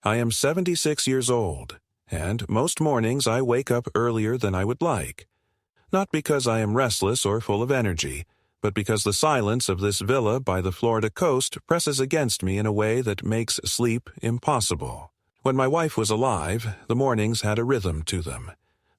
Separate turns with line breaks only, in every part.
I am 76 years old, and most mornings I wake up earlier than I would like. Not because I am restless or full of energy, but because the silence of this villa by the Florida coast presses against me in a way that makes sleep impossible. When my wife was alive, the mornings had a rhythm to them,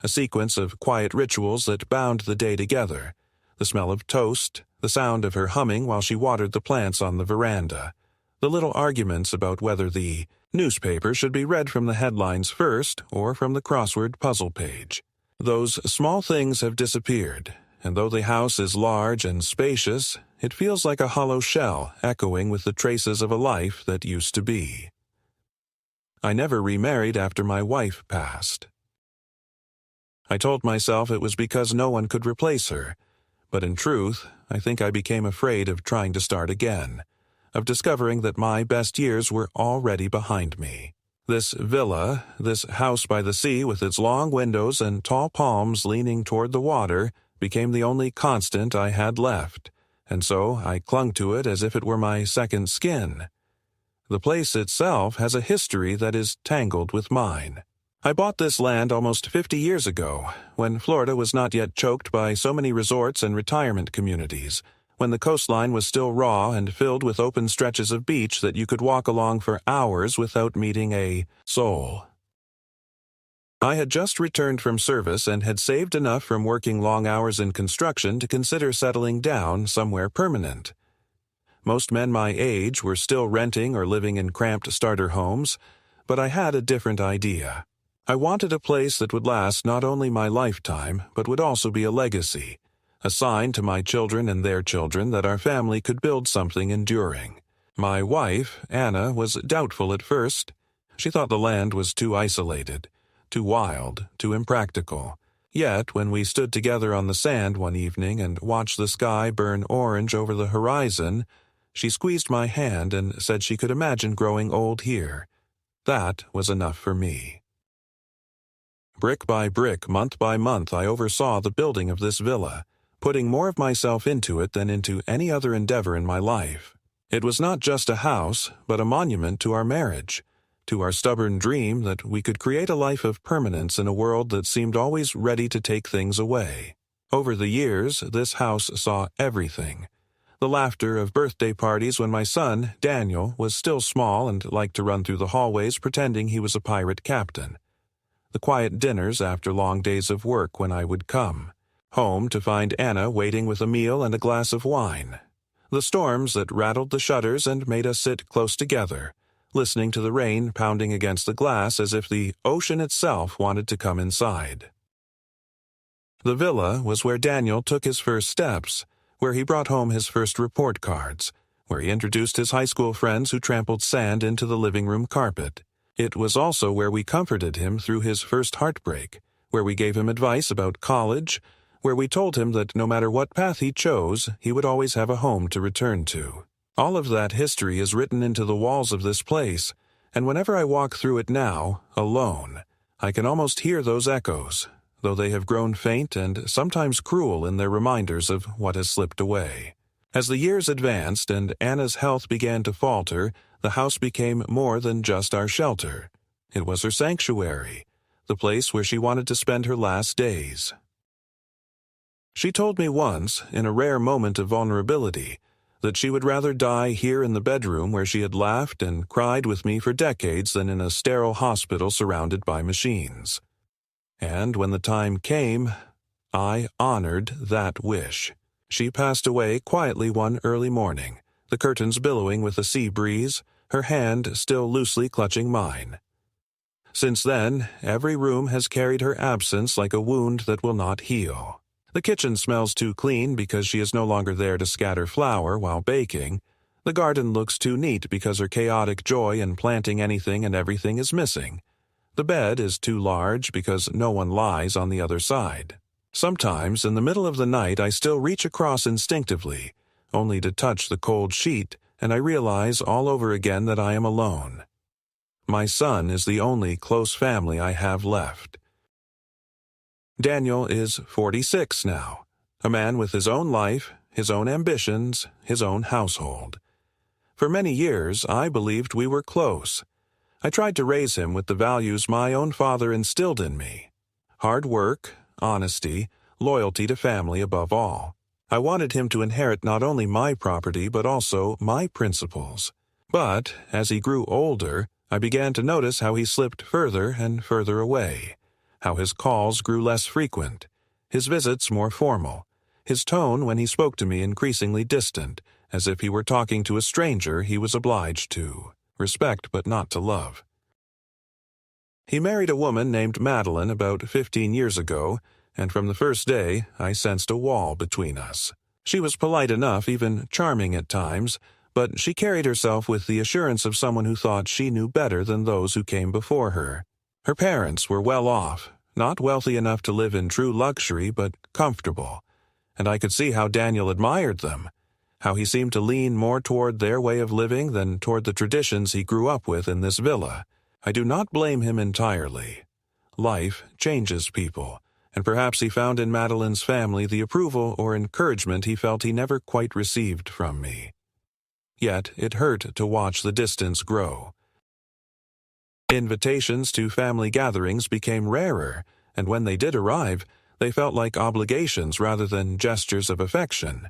a sequence of quiet rituals that bound the day together. The smell of toast, the sound of her humming while she watered the plants on the veranda, the little arguments about whether the newspaper should be read from the headlines first or from the crossword puzzle page. Those small things have disappeared, and though the house is large and spacious, it feels like a hollow shell echoing with the traces of a life that used to be. I never remarried after my wife passed. I told myself it was because no one could replace her, but in truth, I think I became afraid of trying to start again, of discovering that my best years were already behind me. This villa, this house by the sea with its long windows and tall palms leaning toward the water, became the only constant I had left, and so I clung to it as if it were my second skin. The place itself has a history that is tangled with mine. I bought this land almost 50 years ago, when Florida was not yet choked by so many resorts and retirement communities, when the coastline was still raw and filled with open stretches of beach that you could walk along for hours without meeting a soul. I had just returned from service and had saved enough from working long hours in construction to consider settling down somewhere permanent. Most men my age were still renting or living in cramped starter homes, but I had a different idea. I wanted a place that would last not only my lifetime, but would also be a legacy, a sign to my children and their children that our family could build something enduring. My wife, Anna, was doubtful at first. She thought the land was too isolated, too wild, too impractical. Yet, when we stood together on the sand one evening and watched the sky burn orange over the horizon, she squeezed my hand and said she could imagine growing old here. That was enough for me. Brick by brick, month by month, I oversaw the building of this villa, putting more of myself into it than into any other endeavor in my life. It was not just a house, but a monument to our marriage, to our stubborn dream that we could create a life of permanence in a world that seemed always ready to take things away. Over the years, this house saw everything. The laughter of birthday parties when my son, Daniel, was still small and liked to run through the hallways pretending he was a pirate captain. The quiet dinners after long days of work when I would come, home to find Anna waiting with a meal and a glass of wine. The storms that rattled the shutters and made us sit close together, listening to the rain pounding against the glass as if the ocean itself wanted to come inside. The villa was where Daniel took his first steps, where he brought home his first report cards, where he introduced his high school friends who trampled sand into the living room carpet. It was also where we comforted him through his first heartbreak, where we gave him advice about college, where we told him that no matter what path he chose, he would always have a home to return to. All of that history is written into the walls of this place, and whenever I walk through it now, alone, I can almost hear those echoes, though they have grown faint and sometimes cruel in their reminders of what has slipped away. As the years advanced and Anna's health began to falter, the house became more than just our shelter. It was her sanctuary, the place where she wanted to spend her last days. She told me once, in a rare moment of vulnerability, that she would rather die here in the bedroom where she had laughed and cried with me for decades than in a sterile hospital surrounded by machines. And when the time came, I honored that wish. She passed away quietly one early morning, the curtains billowing with a sea breeze, her hand still loosely clutching mine. Since then, every room has carried her absence like a wound that will not heal. The kitchen smells too clean because she is no longer there to scatter flour while baking. The garden looks too neat because her chaotic joy in planting anything and everything is missing. The bed is too large because no one lies on the other side. Sometimes, in the middle of the night, I still reach across instinctively, only to touch the cold sheet, and I realize all over again that I am alone. My son is the only close family I have left. Daniel is 46 now, a man with his own life, his own ambitions, his own household. For many years, I believed we were close. I tried to raise him with the values my own father instilled in me. Hard work, honesty, loyalty to family above all. I wanted him to inherit not only my property but also my principles. But, as he grew older, I began to notice how he slipped further and further away, how his calls grew less frequent, his visits more formal, his tone when he spoke to me increasingly distant, as if he were talking to a stranger he was obliged to respect but not to love. He married a woman named Madeline about 15 years ago, and from the first day I sensed a wall between us. She was polite enough, even charming at times, but she carried herself with the assurance of someone who thought she knew better than those who came before her. Her parents were well off, not wealthy enough to live in true luxury, but comfortable, and I could see how Daniel admired them, how he seemed to lean more toward their way of living than toward the traditions he grew up with in this villa. I do not blame him entirely. Life changes people, and perhaps he found in Madeline's family the approval or encouragement he felt he never quite received from me. Yet it hurt to watch the distance grow. Invitations to family gatherings became rarer, and when they did arrive, they felt like obligations rather than gestures of affection.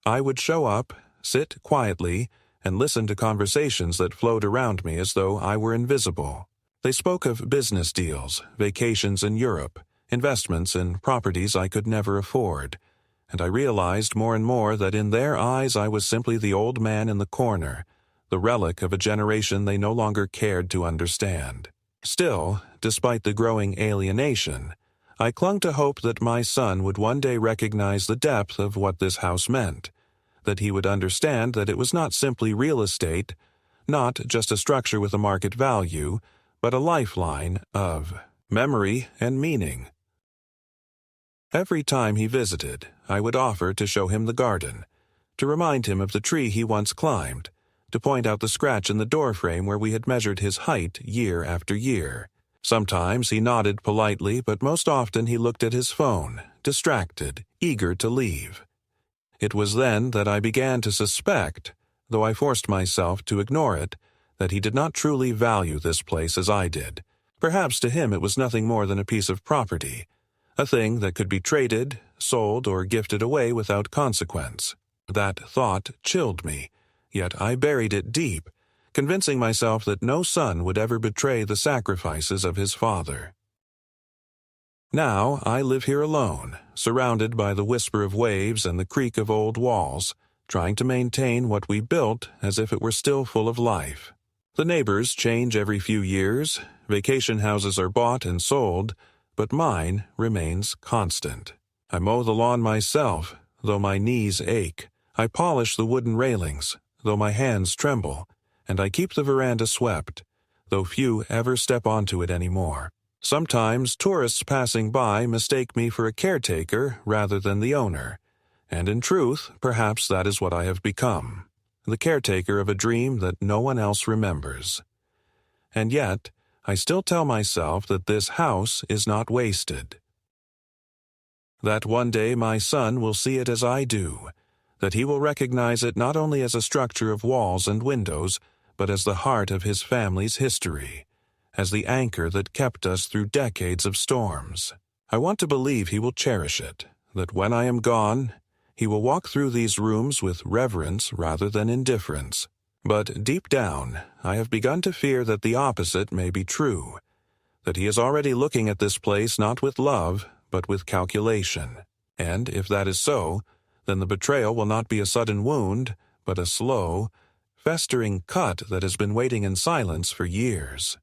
I would show up, sit quietly, and listen to conversations that flowed around me as though I were invisible. They spoke of business deals, vacations in Europe, investments in properties I could never afford, and I realized more and more that in their eyes I was simply the old man in the corner, the relic of a generation they no longer cared to understand. Still, despite the growing alienation, I clung to hope that my son would one day recognize the depth of what this house meant, that he would understand that it was not simply real estate, not just a structure with a market value, but a lifeline of memory and meaning. Every time he visited, I would offer to show him the garden, to remind him of the tree he once climbed, to point out the scratch in the doorframe where we had measured his height year after year. Sometimes he nodded politely, but most often he looked at his phone, distracted, eager to leave. It was then that I began to suspect, though I forced myself to ignore it, that he did not truly value this place as I did. Perhaps to him it was nothing more than a piece of property, a thing that could be traded, sold, or gifted away without consequence. That thought chilled me, yet I buried it deep, convincing myself that no son would ever betray the sacrifices of his father. Now I live here alone, surrounded by the whisper of waves and the creak of old walls, trying to maintain what we built as if it were still full of life. The neighbors change every few years, vacation houses are bought and sold, but mine remains constant. I mow the lawn myself, though my knees ache. I polish the wooden railings, though my hands tremble, and I keep the veranda swept, though few ever step onto it anymore. Sometimes tourists passing by mistake me for a caretaker rather than the owner, and in truth, perhaps that is what I have become, the caretaker of a dream that no one else remembers. And yet, I still tell myself that this house is not wasted. That one day my son will see it as I do, that he will recognize it not only as a structure of walls and windows, but as the heart of his family's history, as the anchor that kept us through decades of storms. I want to believe he will cherish it, that when I am gone, he will walk through these rooms with reverence rather than indifference. But deep down, I have begun to fear that the opposite may be true, that he is already looking at this place not with love, but with calculation. And if that is so, then the betrayal will not be a sudden wound, but a slow, festering cut that has been waiting in silence for years.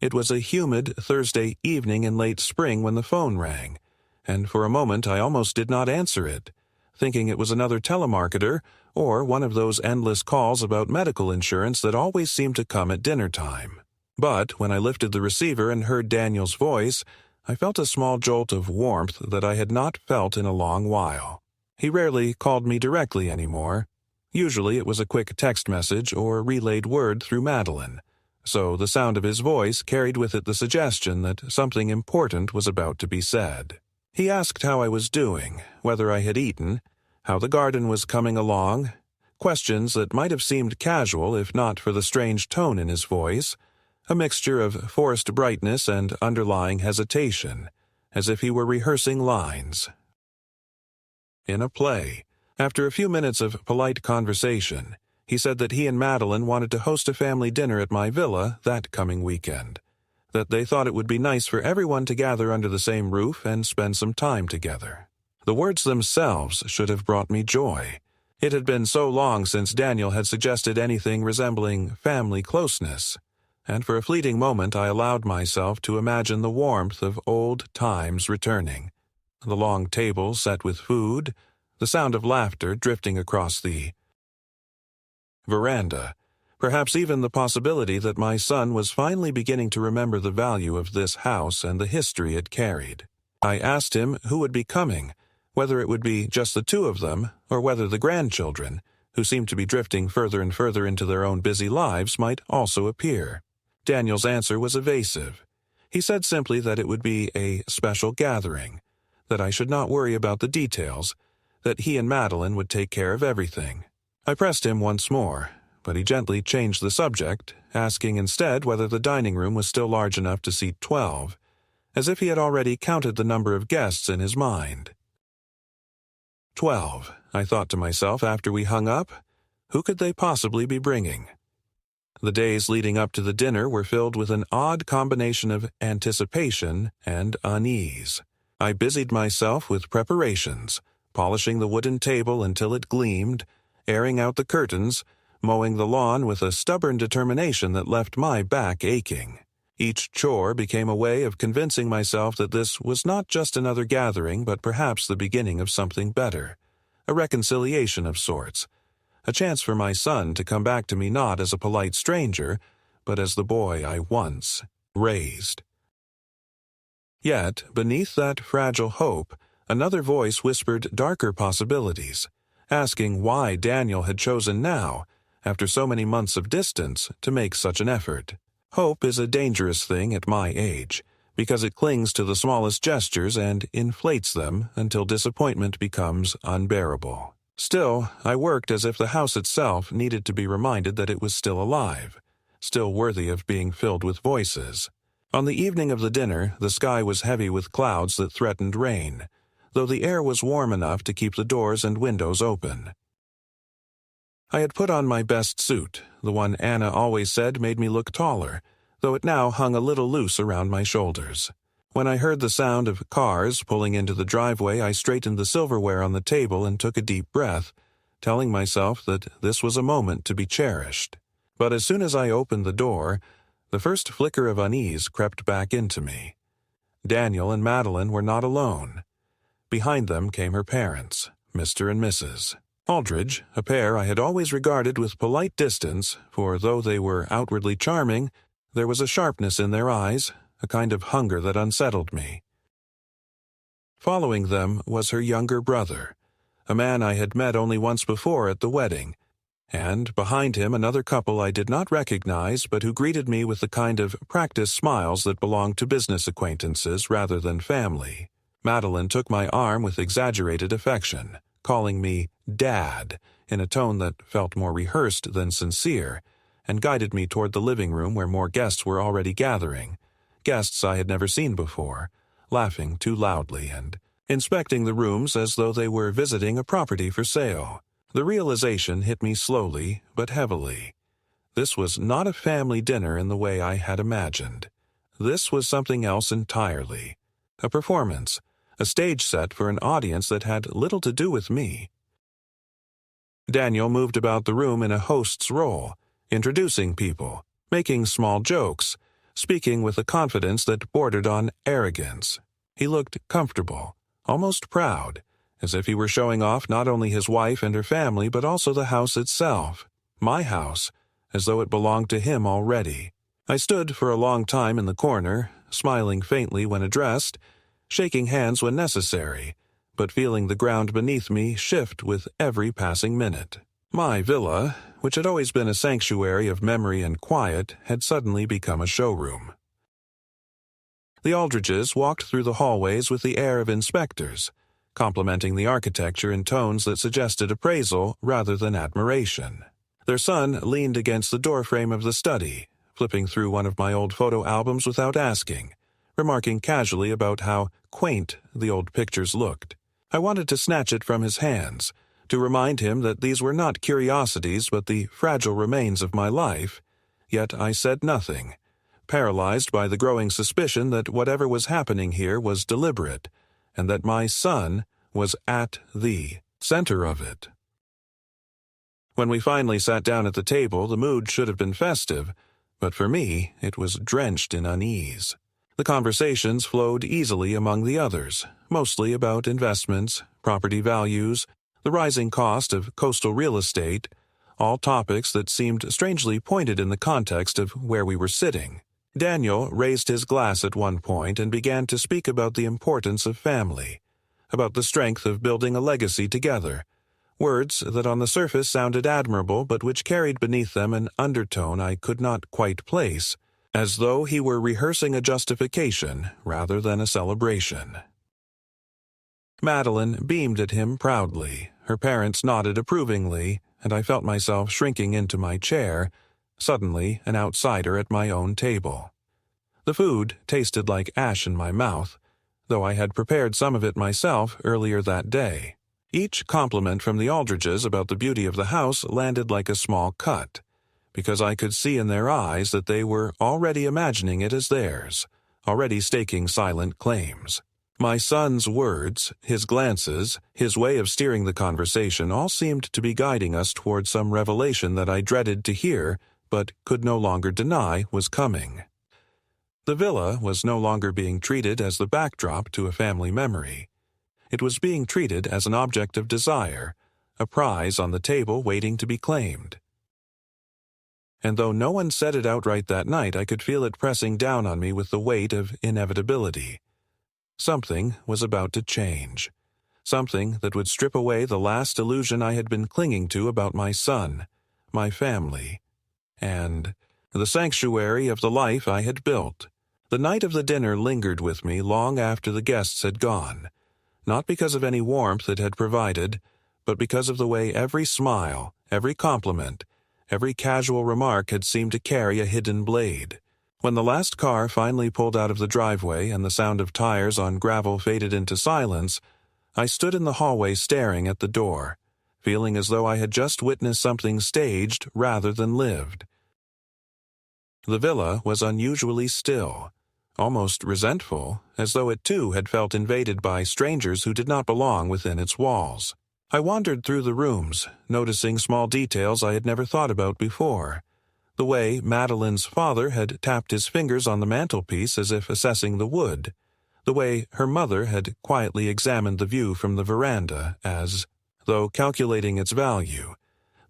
It was a humid Thursday evening in late spring when the phone rang, and for a moment I almost did not answer it, thinking it was another telemarketer or one of those endless calls about medical insurance that always seem to come at dinner time. But when I lifted the receiver and heard Daniel's voice, I felt a small jolt of warmth that I had not felt in a long while. He rarely called me directly anymore. Usually it was a quick text message or relayed word through Madeline, so the sound of his voice carried with it the suggestion that something important was about to be said. He asked how I was doing, whether I had eaten, how the garden was coming along, questions that might have seemed casual if not for the strange tone in his voice, a mixture of forced brightness and underlying hesitation, as if he were rehearsing lines. In a play, after a few minutes of polite conversation, he said that he and Madeline wanted to host a family dinner at my villa that coming weekend, that they thought it would be nice for everyone to gather under the same roof and spend some time together. The words themselves should have brought me joy. It had been so long since Daniel had suggested anything resembling family closeness, and for a fleeting moment I allowed myself to imagine the warmth of old times returning, the long table set with food, the sound of laughter drifting across the veranda, perhaps even the possibility that my son was finally beginning to remember the value of this house and the history it carried. I asked him who would be coming, whether it would be just the two of them, or whether the grandchildren, who seemed to be drifting further and further into their own busy lives, might also appear. Daniel's answer was evasive. He said simply that it would be a special gathering, that I should not worry about the details, that he and Madeline would take care of everything. I pressed him once more, but he gently changed the subject, asking instead whether the dining room was still large enough to seat 12, as if he had already counted the number of guests in his mind. 12, I thought to myself after we hung up. Who could they possibly be bringing? The days leading up to the dinner were filled with an odd combination of anticipation and unease. I busied myself with preparations, polishing the wooden table until it gleamed, airing out the curtains, mowing the lawn with a stubborn determination that left my back aching. Each chore became a way of convincing myself that this was not just another gathering, but perhaps the beginning of something better, a reconciliation of sorts, a chance for my son to come back to me not as a polite stranger, but as the boy I once raised. Yet, beneath that fragile hope, another voice whispered darker possibilities, asking why Daniel had chosen now, after so many months of distance, to make such an effort. Hope is a dangerous thing at my age, because it clings to the smallest gestures and inflates them until disappointment becomes unbearable. Still, I worked as if the house itself needed to be reminded that it was still alive, still worthy of being filled with voices. On the evening of the dinner, the sky was heavy with clouds that threatened rain, though the air was warm enough to keep the doors and windows open. I had put on my best suit, the one Anna always said made me look taller, though it now hung a little loose around my shoulders. When I heard the sound of cars pulling into the driveway, I straightened the silverware on the table and took a deep breath, telling myself that this was a moment to be cherished. But as soon as I opened the door, the first flicker of unease crept back into me. Daniel and Madeline were not alone. Behind them came her parents, Mr. and Mrs. Aldridge, a pair I had always regarded with polite distance, for though they were outwardly charming, there was a sharpness in their eyes, a kind of hunger that unsettled me. Following them was her younger brother, a man I had met only once before at the wedding, and behind him another couple I did not recognize but who greeted me with the kind of practiced smiles that belong to business acquaintances rather than family. Madeline took my arm with exaggerated affection, calling me Dad in a tone that felt more rehearsed than sincere, and guided me toward the living room where more guests were already gathering, guests I had never seen before, laughing too loudly and inspecting the rooms as though they were visiting a property for sale. The realization hit me slowly but heavily. This was not a family dinner in the way I had imagined. This was something else entirely. A performance, a stage set for an audience that had little to do with me. Daniel moved about the room in a host's role, introducing people, making small jokes, speaking with a confidence that bordered on arrogance. He looked comfortable, almost proud, as if he were showing off not only his wife and her family but also the house itself, my house, as though it belonged to him already. I stood for a long time in the corner, smiling faintly when addressed, shaking hands when necessary, but feeling the ground beneath me shift with every passing minute. My villa, which had always been a sanctuary of memory and quiet, had suddenly become a showroom. The Aldridges walked through the hallways with the air of inspectors, complimenting the architecture in tones that suggested appraisal rather than admiration. Their son leaned against the doorframe of the study, flipping through one of my old photo albums without asking, remarking casually about how quaint the old pictures looked. I wanted to snatch it from his hands, to remind him that these were not curiosities but the fragile remains of my life, yet I said nothing, paralyzed by the growing suspicion that whatever was happening here was deliberate, and that my son was at the center of it. When we finally sat down at the table, the mood should have been festive, but for me it was drenched in unease. The conversations flowed easily among the others, mostly about investments, property values, the rising cost of coastal real estate, all topics that seemed strangely pointed in the context of where we were sitting. Daniel raised his glass at one point and began to speak about the importance of family, about the strength of building a legacy together, words that on the surface sounded admirable but which carried beneath them an undertone I could not quite place, as though he were rehearsing a justification rather than a celebration. Madeline beamed at him proudly, her parents nodded approvingly, and I felt myself shrinking into my chair, suddenly an outsider at my own table. The food tasted like ash in my mouth, though I had prepared some of it myself earlier that day. Each compliment from the Aldridges about the beauty of the house landed like a small cut, because I could see in their eyes that they were already imagining it as theirs, already staking silent claims. My son's words, his glances, his way of steering the conversation all seemed to be guiding us toward some revelation that I dreaded to hear, but could no longer deny was coming. The villa was no longer being treated as the backdrop to a family memory. It was being treated as an object of desire, a prize on the table waiting to be claimed. And though no one said it outright that night, I could feel it pressing down on me with the weight of inevitability. Something was about to change. Something that would strip away the last illusion I had been clinging to about my son, my family, and the sanctuary of the life I had built. The night of the dinner lingered with me long after the guests had gone, not because of any warmth it had provided, but because of the way every smile, every compliment, every casual remark had seemed to carry a hidden blade. When the last car finally pulled out of the driveway and the sound of tires on gravel faded into silence, I stood in the hallway staring at the door, feeling as though I had just witnessed something staged rather than lived. The villa was unusually still, almost resentful, as though it too had felt invaded by strangers who did not belong within its walls. I wandered through the rooms, noticing small details I had never thought about before. The way Madeline's father had tapped his fingers on the mantelpiece as if assessing the wood. The way her mother had quietly examined the view from the veranda as though calculating its value.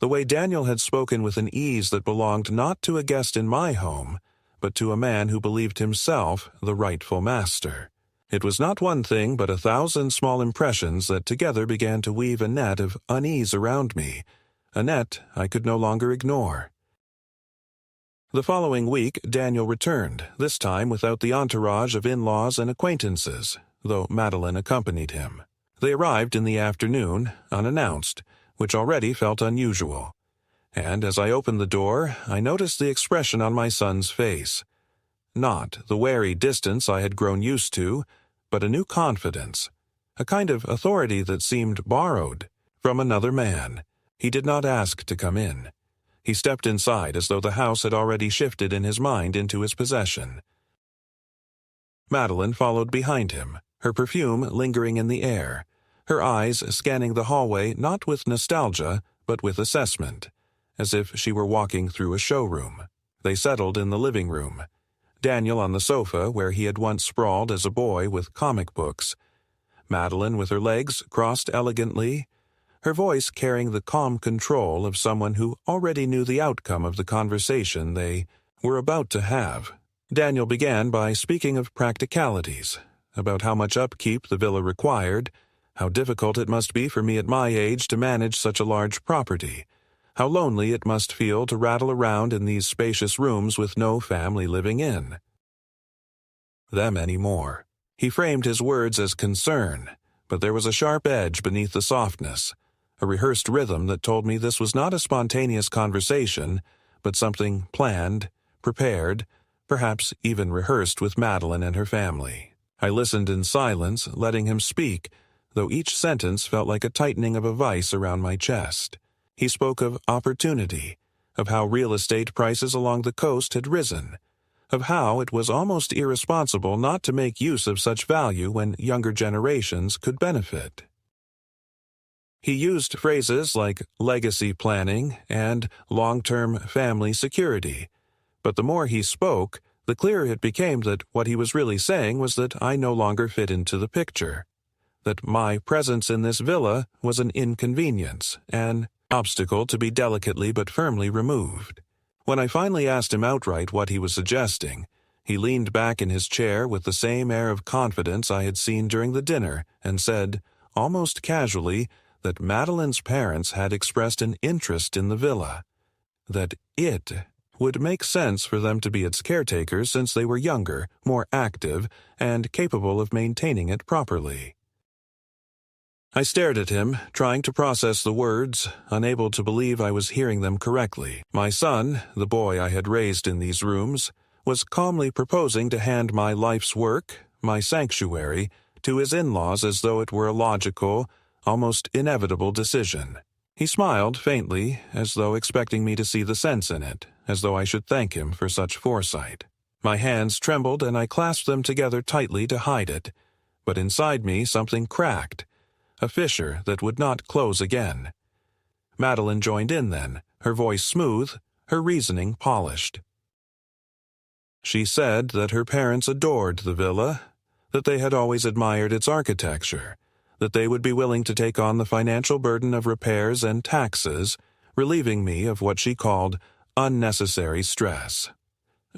The way Daniel had spoken with an ease that belonged not to a guest in my home, but to a man who believed himself the rightful master. It was not one thing but 1,000 small impressions that together began to weave a net of unease around me, a net I could no longer ignore. The following week, Daniel returned, this time without the entourage of in-laws and acquaintances, though Madeline accompanied him. They arrived in the afternoon, unannounced, which already felt unusual. And as I opened the door, I noticed the expression on my son's face. Not the wary distance I had grown used to, but a new confidence, a kind of authority that seemed borrowed from another man. He did not ask to come in. He stepped inside as though the house had already shifted in his mind into his possession. Madeline followed behind him, her perfume lingering in the air, her eyes scanning the hallway not with nostalgia but with assessment, as if she were walking through a showroom. They settled in the living room, Daniel on the sofa where he had once sprawled as a boy with comic books, Madeline with her legs crossed elegantly, her voice carrying the calm control of someone who already knew the outcome of the conversation they were about to have. Daniel began by speaking of practicalities, about how much upkeep the villa required, how difficult it must be for me at my age to manage such a large property, how lonely it must feel to rattle around in these spacious rooms with no family living in them anymore. He framed his words as concern, but there was a sharp edge beneath the softness, a rehearsed rhythm that told me this was not a spontaneous conversation, but something planned, prepared, perhaps even rehearsed with Madeline and her family. I listened in silence, letting him speak, though each sentence felt like a tightening of a vice around my chest. He spoke of opportunity, of how real estate prices along the coast had risen, of how it was almost irresponsible not to make use of such value when younger generations could benefit. He used phrases like legacy planning and long-term family security, but the more he spoke, the clearer it became that what he was really saying was that I no longer fit into the picture, that my presence in this villa was an inconvenience, an obstacle to be delicately but firmly removed. When I finally asked him outright what he was suggesting, he leaned back in his chair with the same air of confidence I had seen during the dinner and said, almost casually, that Madeline's parents had expressed an interest in the villa, that it would make sense for them to be its caretakers since they were younger, more active, and capable of maintaining it properly. I stared at him, trying to process the words, unable to believe I was hearing them correctly. My son, the boy I had raised in these rooms, was calmly proposing to hand my life's work, my sanctuary, to his in-laws as though it were a logical, almost inevitable decision. He smiled faintly, as though expecting me to see the sense in it, as though I should thank him for such foresight. My hands trembled and I clasped them together tightly to hide it, but inside me something cracked, a fissure that would not close again. Madeline joined in then, her voice smooth, her reasoning polished. She said that her parents adored the villa, that they had always admired its architecture, that they would be willing to take on the financial burden of repairs and taxes, relieving me of what she called unnecessary stress.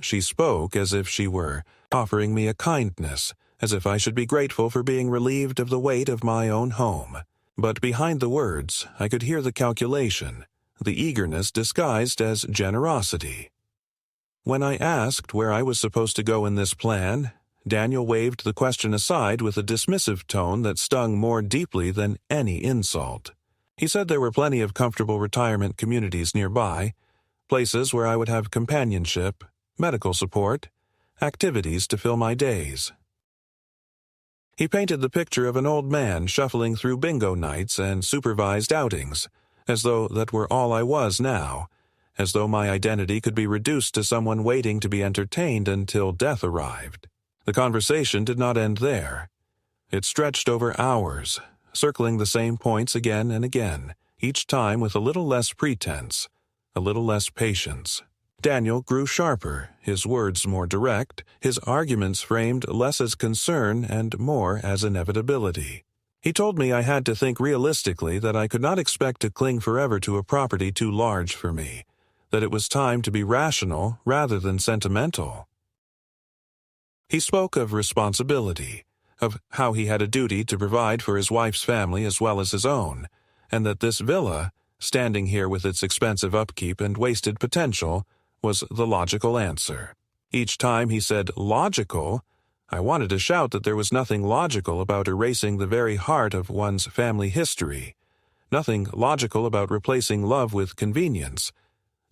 She spoke as if she were offering me a kindness, as if I should be grateful for being relieved of the weight of my own home. But behind the words, I could hear the calculation, the eagerness disguised as generosity. When I asked where I was supposed to go in this plan, Daniel waved the question aside with a dismissive tone that stung more deeply than any insult. He said there were plenty of comfortable retirement communities nearby, places where I would have companionship, medical support, activities to fill my days. He painted the picture of an old man shuffling through bingo nights and supervised outings, as though that were all I was now, as though my identity could be reduced to someone waiting to be entertained until death arrived. The conversation did not end there. It stretched over hours, circling the same points again and again, each time with a little less pretense, a little less patience. Daniel grew sharper, his words more direct, his arguments framed less as concern and more as inevitability. He told me I had to think realistically, that I could not expect to cling forever to a property too large for me, that it was time to be rational rather than sentimental. He spoke of responsibility, of how he had a duty to provide for his wife's family as well as his own, and that this villa, standing here with its expensive upkeep and wasted potential, was the logical answer. Each time he said logical, I wanted to shout that there was nothing logical about erasing the very heart of one's family history, nothing logical about replacing love with convenience,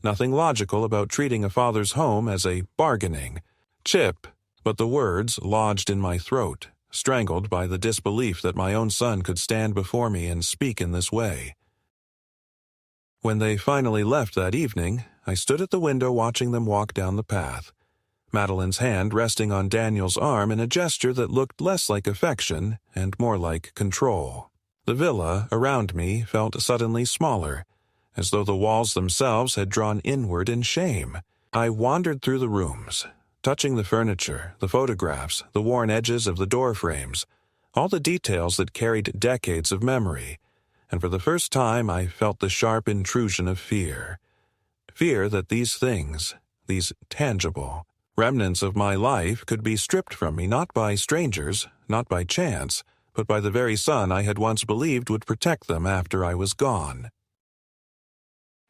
nothing logical about treating a father's home as a bargaining chip, but the words lodged in my throat, strangled by the disbelief that my own son could stand before me and speak in this way. When they finally left that evening, I stood at the window watching them walk down the path, Madeline's hand resting on Daniel's arm in a gesture that looked less like affection and more like control. The villa around me felt suddenly smaller, as though the walls themselves had drawn inward in shame. I wandered through the rooms, touching the furniture, the photographs, the worn edges of the door frames, all the details that carried decades of memory, and for the first time I felt the sharp intrusion of fear. Fear that these things, these tangible remnants of my life, could be stripped from me not by strangers, not by chance, but by the very son I had once believed would protect them after I was gone.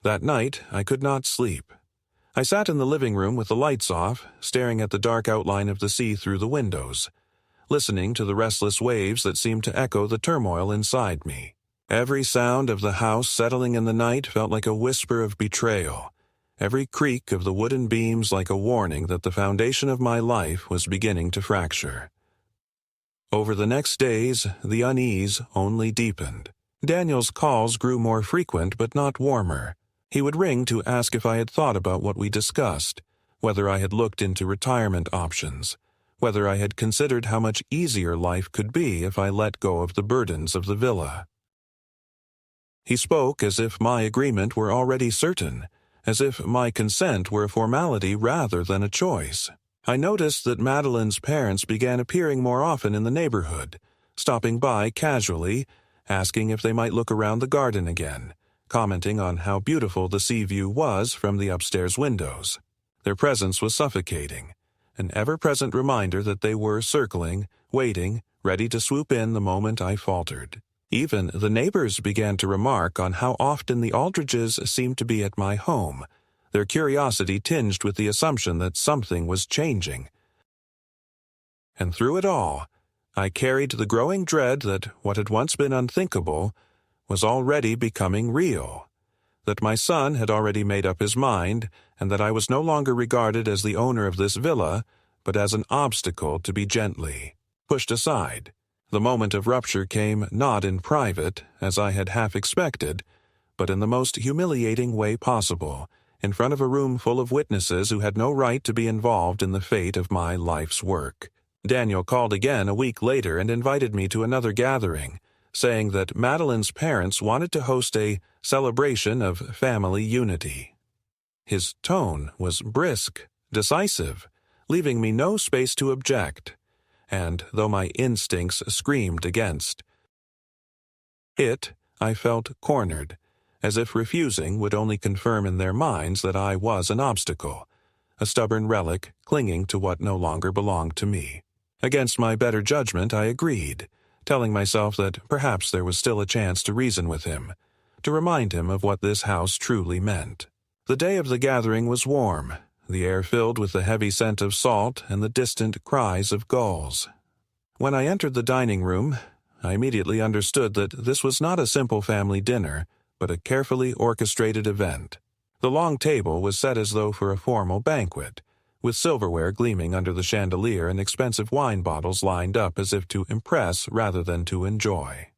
That night I could not sleep. I sat in the living room with the lights off, staring at the dark outline of the sea through the windows. listening to the restless waves that seemed to echo the turmoil inside me. Every sound of the house settling in the night felt like a whisper of betrayal, every creak of the wooden beams like a warning that the foundation of my life was beginning to fracture. Over the next days, the unease only deepened. Daniel's calls grew more frequent but not warmer. He would ring to ask if I had thought about what we discussed, whether I had looked into retirement options, whether I had considered how much easier life could be if I let go of the burdens of the villa. He spoke as if my agreement were already certain, as if my consent were a formality rather than a choice. I noticed that Madeline's parents began appearing more often in the neighborhood, stopping by casually, asking if they might look around the garden again, commenting on how beautiful the sea view was from the upstairs windows. Their presence was suffocating, an ever-present reminder that they were circling, waiting, ready to swoop in the moment I faltered. Even the neighbors began to remark on how often the Aldridges seemed to be at my home, their curiosity tinged with the assumption that something was changing. And through it all, I carried the growing dread that what had once been unthinkable was already becoming real, that my son had already made up his mind, and that I was no longer regarded as the owner of this villa, but as an obstacle to be gently pushed aside. The moment of rupture came not in private, as I had half expected, but in the most humiliating way possible, in front of a room full of witnesses who had no right to be involved in the fate of my life's work. Daniel called again a week later and invited me to another gathering, saying that Madeline's parents wanted to host a celebration of family unity. His tone was brisk, decisive, leaving me no space to object, and though my instincts screamed against it, I felt cornered, as if refusing would only confirm in their minds that I was an obstacle, a stubborn relic clinging to what no longer belonged to me. Against my better judgment, I agreed, telling myself that perhaps there was still a chance to reason with him, to remind him of what this house truly meant. The day of the gathering was warm, the air filled with the heavy scent of salt and the distant cries of gulls. When I entered the dining room, I immediately understood that this was not a simple family dinner, but a carefully orchestrated event. The long table was set as though for a formal banquet, with silverware gleaming under the chandelier and expensive wine bottles lined up as if to impress rather than to enjoy.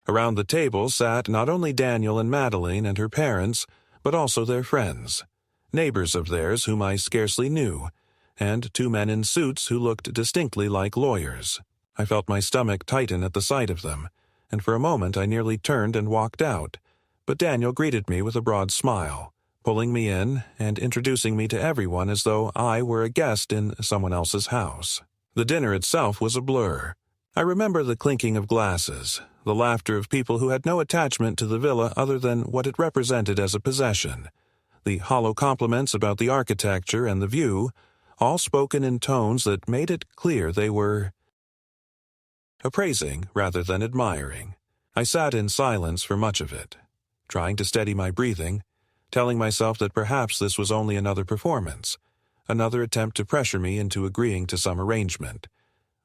Around the table sat not only Daniel and Madeline and her parents, but also their friends, neighbors of theirs whom I scarcely knew, and two men in suits who looked distinctly like lawyers. I felt my stomach tighten at the sight of them, and for a moment I nearly turned and walked out, but Daniel greeted me with a broad smile, pulling me in and introducing me to everyone as though I were a guest in someone else's house. The dinner itself was a blur. I remember the clinking of glasses, the laughter of people who had no attachment to the villa other than what it represented as a possession, the hollow compliments about the architecture and the view, all spoken in tones that made it clear they were appraising rather than admiring. I sat in silence for much of it, trying to steady my breathing, telling myself that perhaps this was only another performance, another attempt to pressure me into agreeing to some arrangement,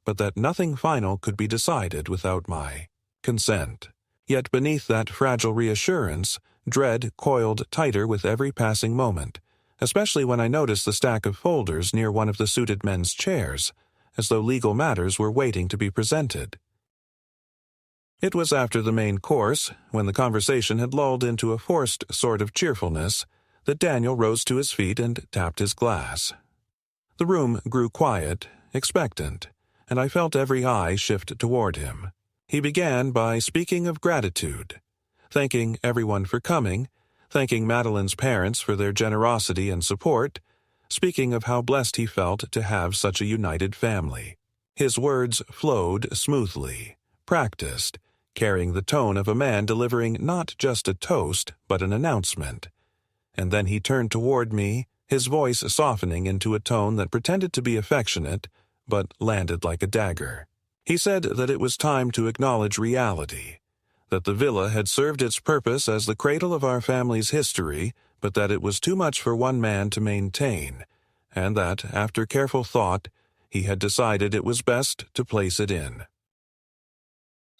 but that nothing final could be decided without my consent. Yet beneath that fragile reassurance, dread coiled tighter with every passing moment, especially when I noticed the stack of folders near one of the suited men's chairs, as though legal matters were waiting to be presented. It was after the main course, when the conversation had lulled into a forced sort of cheerfulness, that Daniel rose to his feet and tapped his glass. The room grew quiet, expectant, and I felt every eye shift toward him. He began by speaking of gratitude, thanking everyone for coming, thanking Madeline's parents for their generosity and support, speaking of how blessed he felt to have such a united family. His words flowed smoothly, practiced, carrying the tone of a man delivering not just a toast, but an announcement. And then he turned toward me, his voice softening into a tone that pretended to be affectionate, but landed like a dagger. He said that it was time to acknowledge reality, that the villa had served its purpose as the cradle of our family's history, but that it was too much for one man to maintain, and that, after careful thought, he had decided it was best to place it in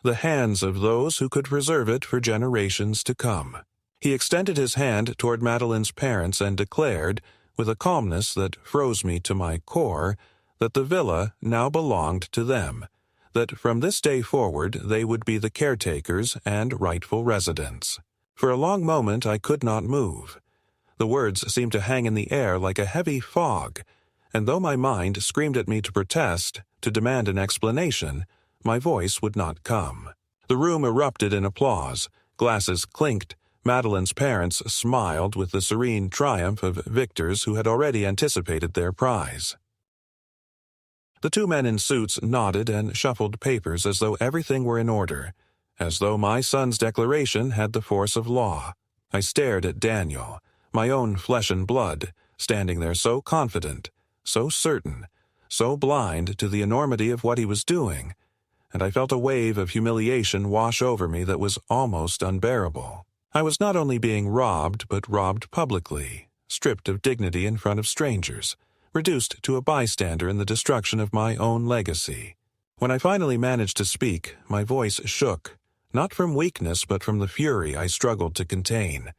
the hands of those who could preserve it for generations to come. He extended his hand toward Madeline's parents and declared, with a calmness that froze me to my core, that the villa now belonged to them, that from this day forward they would be the caretakers and rightful residents. For a long moment I could not move. The words seemed to hang in the air like a heavy fog, and though my mind screamed at me to protest, to demand an explanation, my voice would not come. The room erupted in applause. Glasses clinked. Madeline's parents smiled with the serene triumph of victors who had already anticipated their prize. The two men in suits nodded and shuffled papers as though everything were in order, as though my son's declaration had the force of law. I stared at Daniel, my own flesh and blood, standing there so confident, so certain, so blind to the enormity of what he was doing, and I felt a wave of humiliation wash over me that was almost unbearable. I was not only being robbed, but robbed publicly, stripped of dignity in front of strangers, reduced to a bystander in the destruction of my own legacy. When I finally managed to speak, my voice shook, not from weakness but from the fury I struggled to contain.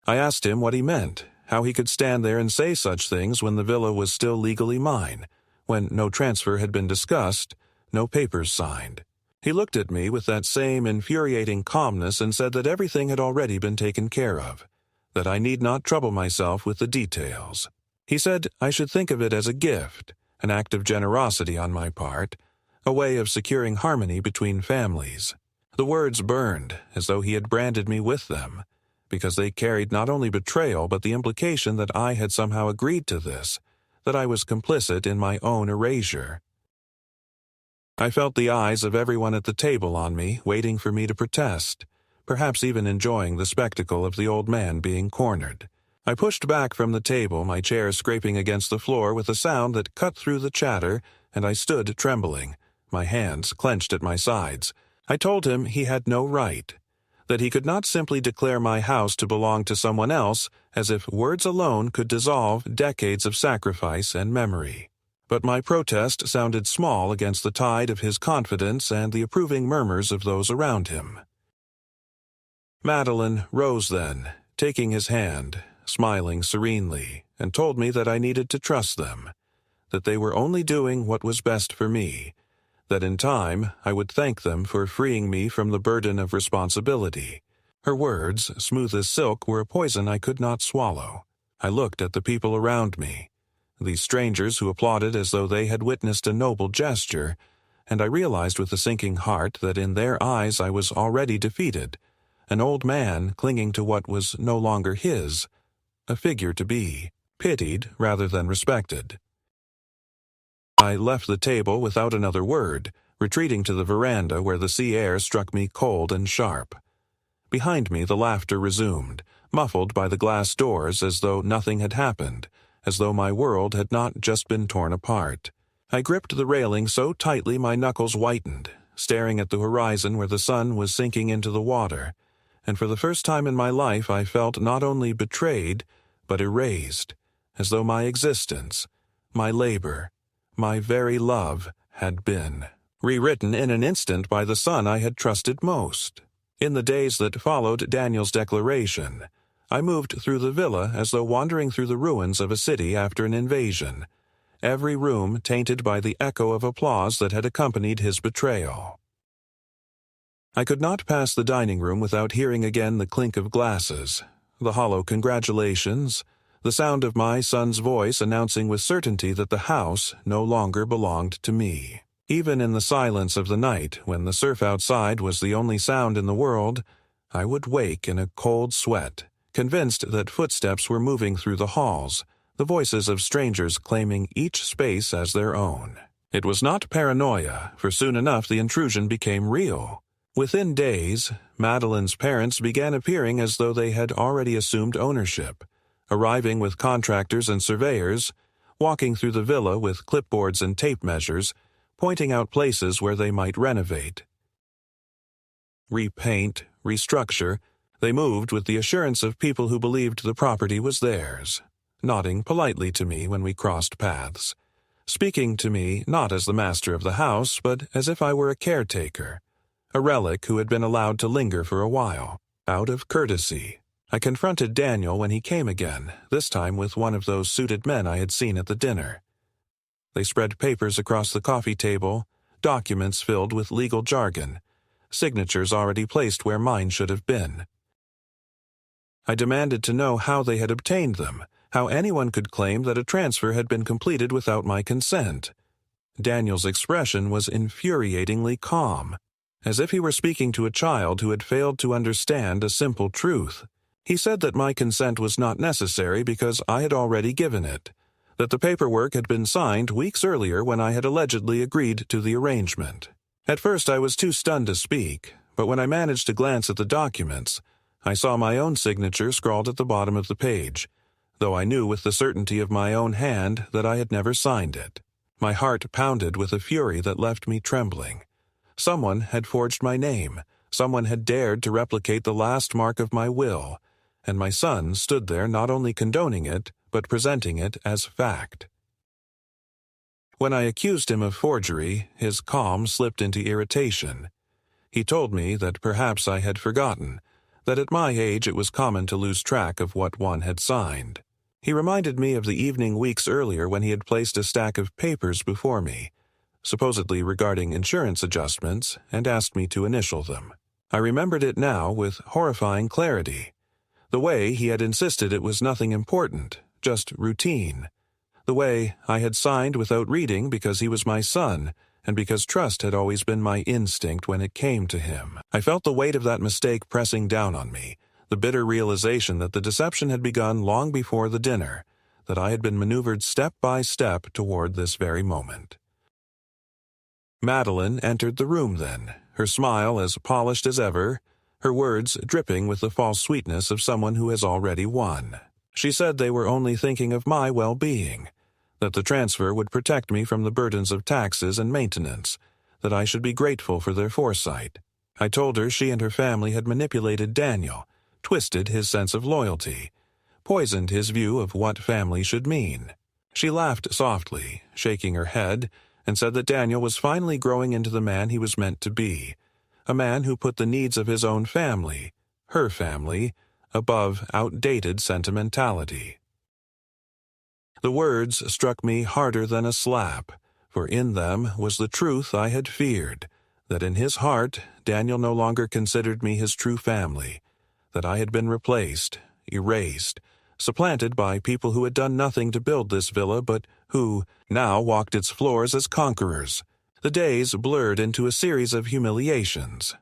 I asked him what he meant, how he could stand there and say such things when the villa was still legally mine, when no transfer had been discussed, no papers signed. He looked at me with that same infuriating calmness and said that everything had already been taken care of, that I need not trouble myself with the details. He said I should think of it as a gift, an act of generosity on my part, a way of securing harmony between families. The words burned, as though he had branded me with them, because they carried not only betrayal but the implication that I had somehow agreed to this, that I was complicit in my own erasure. I felt the eyes of everyone at the table on me, waiting for me to protest, perhaps even enjoying the spectacle of the old man being cornered. I pushed back from the table, my chair scraping against the floor with a sound that cut through the chatter, and I stood trembling, my hands clenched at my sides. I told him he had no right, that he could not simply declare my house to belong to someone else as if words alone could dissolve decades of sacrifice and memory. But my protest sounded small against the tide of his confidence and the approving murmurs of those around him. Madeline rose then, taking his hand, smiling serenely, and told me that I needed to trust them, that they were only doing what was best for me, that in time I would thank them for freeing me from the burden of responsibility. Her words, smooth as silk, were a poison I could not swallow. I looked at the people around me, these strangers who applauded as though they had witnessed a noble gesture, and I realized with a sinking heart that in their eyes I was already defeated, an old man clinging to what was no longer his, a figure to be, pitied rather than respected. I left the table without another word, retreating to the veranda where the sea air struck me cold and sharp. Behind me the laughter resumed, muffled by the glass doors as though nothing had happened, as though my world had not just been torn apart. I gripped the railing so tightly my knuckles whitened, staring at the horizon where the sun was sinking into the water, and for the first time in my life I felt not only betrayed, but erased, as though my existence, my labor, my very love had been rewritten in an instant by the son I had trusted most. In the days that followed Daniel's declaration, I moved through the villa as though wandering through the ruins of a city after an invasion, every room tainted by the echo of applause that had accompanied his betrayal. I could not pass the dining room without hearing again the clink of glasses, the hollow congratulations, the sound of my son's voice announcing with certainty that the house no longer belonged to me. Even in the silence of the night, when the surf outside was the only sound in the world, I would wake in a cold sweat, convinced that footsteps were moving through the halls, the voices of strangers claiming each space as their own. It was not paranoia, for soon enough the intrusion became real. Within days, Madeline's parents began appearing as though they had already assumed ownership, arriving with contractors and surveyors, walking through the villa with clipboards and tape measures, pointing out places where they might renovate, repaint, restructure. They moved with the assurance of people who believed the property was theirs, nodding politely to me when we crossed paths, speaking to me not as the master of the house, but as if I were a caretaker, a relic who had been allowed to linger for a while, out of courtesy. I confronted Daniel when he came again, this time with one of those suited men I had seen at the dinner. They spread papers across the coffee table, documents filled with legal jargon, signatures already placed where mine should have been. I demanded to know how they had obtained them, how anyone could claim that a transfer had been completed without my consent. Daniel's expression was infuriatingly calm, as if he were speaking to a child who had failed to understand a simple truth. He said that my consent was not necessary because I had already given it, that the paperwork had been signed weeks earlier when I had allegedly agreed to the arrangement. At first I was too stunned to speak, but when I managed to glance at the documents, I saw my own signature scrawled at the bottom of the page, though I knew with the certainty of my own hand that I had never signed it. My heart pounded with a fury that left me trembling. Someone had forged my name, someone had dared to replicate the last mark of my will, and my son stood there not only condoning it, but presenting it as fact. When I accused him of forgery, his calm slipped into irritation. He told me that perhaps I had forgotten, that at my age it was common to lose track of what one had signed. He reminded me of the evening weeks earlier when he had placed a stack of papers before me, supposedly regarding insurance adjustments, and asked me to initial them. I remembered it now with horrifying clarity. The way he had insisted it was nothing important, just routine. The way I had signed without reading because he was my son, and because trust had always been my instinct when it came to him. I felt the weight of that mistake pressing down on me, the bitter realization that the deception had begun long before the dinner, that I had been maneuvered step by step toward this very moment. Madeline entered the room then, her smile as polished as ever, her words dripping with the false sweetness of someone who has already won. She said they were only thinking of my well-being, that the transfer would protect me from the burdens of taxes and maintenance, that I should be grateful for their foresight. I told her she and her family had manipulated Daniel, twisted his sense of loyalty, poisoned his view of what family should mean. She laughed softly, shaking her head, and said that Daniel was finally growing into the man he was meant to be, a man who put the needs of his own family, her family, above outdated sentimentality. The words struck me harder than a slap, for in them was the truth I had feared, that in his heart Daniel no longer considered me his true family, that I had been replaced, erased, supplanted by people who had done nothing to build this villa but who now walked its floors as conquerors. The days blurred into a series of humiliations.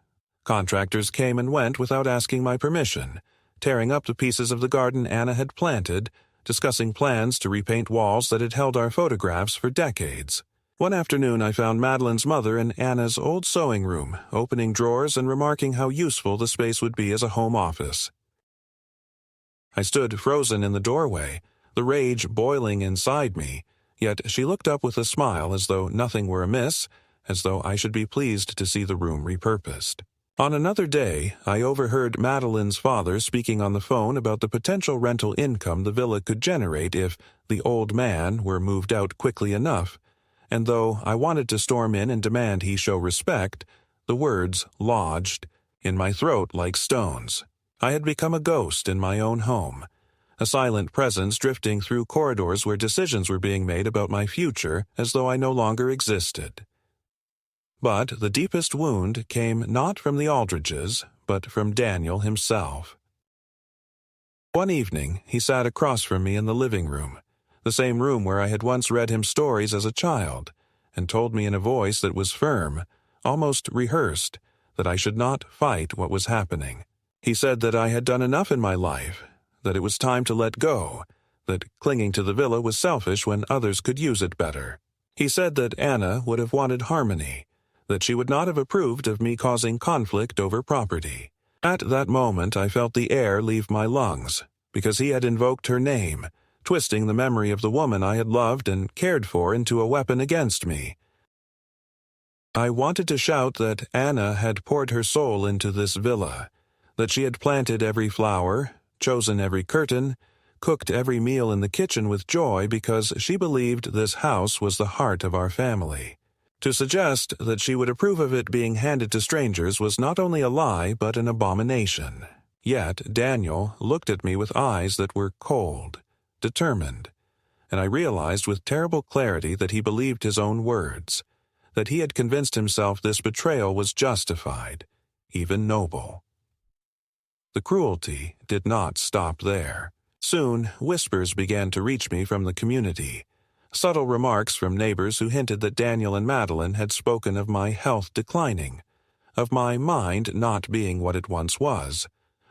Contractors came and went without asking my permission, tearing up the pieces of the garden Anna had planted, discussing plans to repaint walls that had held our photographs for decades. One afternoon I found Madeline's mother in Anna's old sewing room, opening drawers and remarking how useful the space would be as a home office. I stood frozen in the doorway, the rage boiling inside me, yet she looked up with a smile as though nothing were amiss, as though I should be pleased to see the room repurposed. On another day, I overheard Madeline's father speaking on the phone about the potential rental income the villa could generate if the old man were moved out quickly enough, and though I wanted to storm in and demand he show respect, the words lodged in my throat like stones. I had become a ghost in my own home, a silent presence drifting through corridors where decisions were being made about my future as though I no longer existed. But the deepest wound came not from the Aldridges, but from Daniel himself. One evening, he sat across from me in the living room, the same room where I had once read him stories as a child, and told me in a voice that was firm, almost rehearsed, that I should not fight what was happening. He said that I had done enough in my life, that it was time to let go, that clinging to the villa was selfish when others could use it better. He said that Anna would have wanted harmony, that she would not have approved of me causing conflict over property. At that moment I felt the air leave my lungs, because he had invoked her name, twisting the memory of the woman I had loved and cared for into a weapon against me. I wanted to shout that Anna had poured her soul into this villa, that she had planted every flower, chosen every curtain, cooked every meal in the kitchen with joy because she believed this house was the heart of our family. To suggest that she would approve of it being handed to strangers was not only a lie but an abomination. Yet Daniel looked at me with eyes that were cold, determined, and I realized with terrible clarity that he believed his own words, that he had convinced himself this betrayal was justified, even noble. The cruelty did not stop there. Soon, whispers began to reach me from the community, subtle remarks from neighbors who hinted that Daniel and Madeline had spoken of my health declining, of my mind not being what it once was,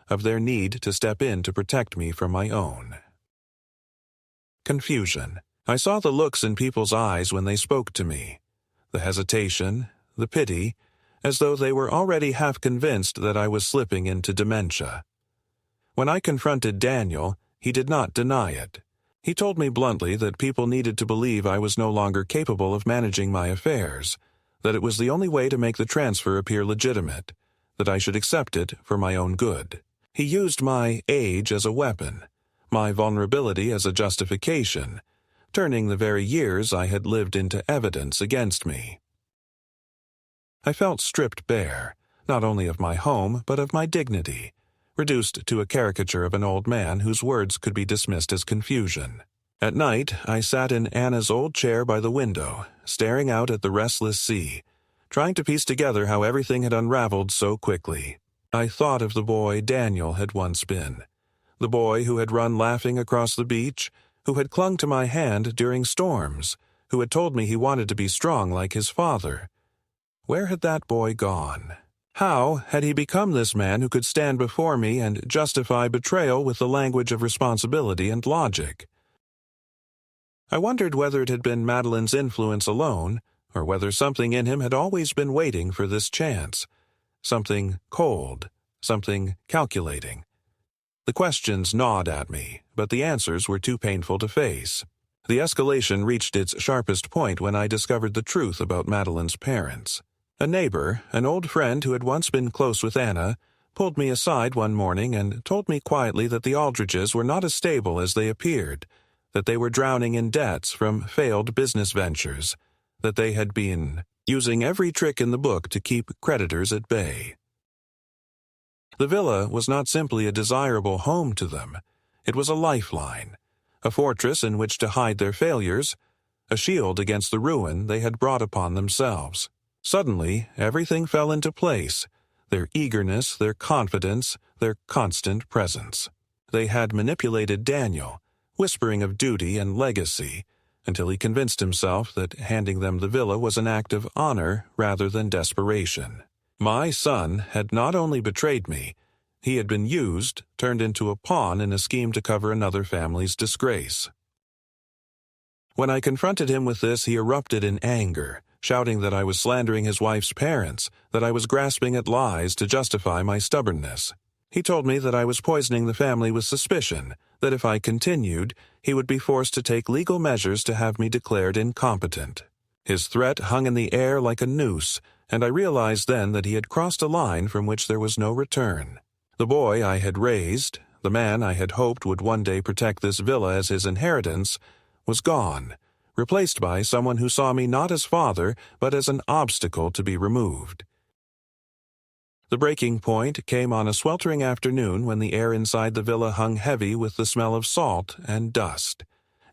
of their need to step in to protect me from my own. Confusion. I saw the looks in people's eyes when they spoke to me, the hesitation, the pity, as though they were already half convinced that I was slipping into dementia. When I confronted Daniel, he did not deny it. He told me bluntly that people needed to believe I was no longer capable of managing my affairs, that it was the only way to make the transfer appear legitimate, that I should accept it for my own good. He used my age as a weapon, my vulnerability as a justification, turning the very years I had lived into evidence against me. I felt stripped bare, not only of my home, but of my dignity, reduced to a caricature of an old man whose words could be dismissed as confusion. At night, I sat in Anna's old chair by the window, staring out at the restless sea, trying to piece together how everything had unraveled so quickly. I thought of the boy Daniel had once been, the boy who had run laughing across the beach, who had clung to my hand during storms, who had told me he wanted to be strong like his father. Where had that boy gone? How had he become this man who could stand before me and justify betrayal with the language of responsibility and logic? I wondered whether it had been Madeline's influence alone, or whether something in him had always been waiting for this chance. Something cold, something calculating. The questions gnawed at me, but the answers were too painful to face. The escalation reached its sharpest point when I discovered the truth about Madeline's parents. A neighbor, an old friend who had once been close with Anna, pulled me aside one morning and told me quietly that the Aldridges were not as stable as they appeared, that they were drowning in debts from failed business ventures, that they had been using every trick in the book to keep creditors at bay. The villa was not simply a desirable home to them. It was a lifeline, a fortress in which to hide their failures, a shield against the ruin they had brought upon themselves. Suddenly, everything fell into place, their eagerness, their confidence, their constant presence. They had manipulated Daniel, whispering of duty and legacy, until he convinced himself that handing them the villa was an act of honor rather than desperation. My son had not only betrayed me, he had been used, turned into a pawn in a scheme to cover another family's disgrace. When I confronted him with this, he erupted in anger, shouting that I was slandering his wife's parents, that I was grasping at lies to justify my stubbornness. He told me that I was poisoning the family with suspicion, that if I continued, he would be forced to take legal measures to have me declared incompetent. His threat hung in the air like a noose, and I realized then that he had crossed a line from which there was no return. The boy I had raised, the man I had hoped would one day protect this villa as his inheritance, was gone, replaced by someone who saw me not as father, but as an obstacle to be removed. The breaking point came on a sweltering afternoon when the air inside the villa hung heavy with the smell of salt and dust,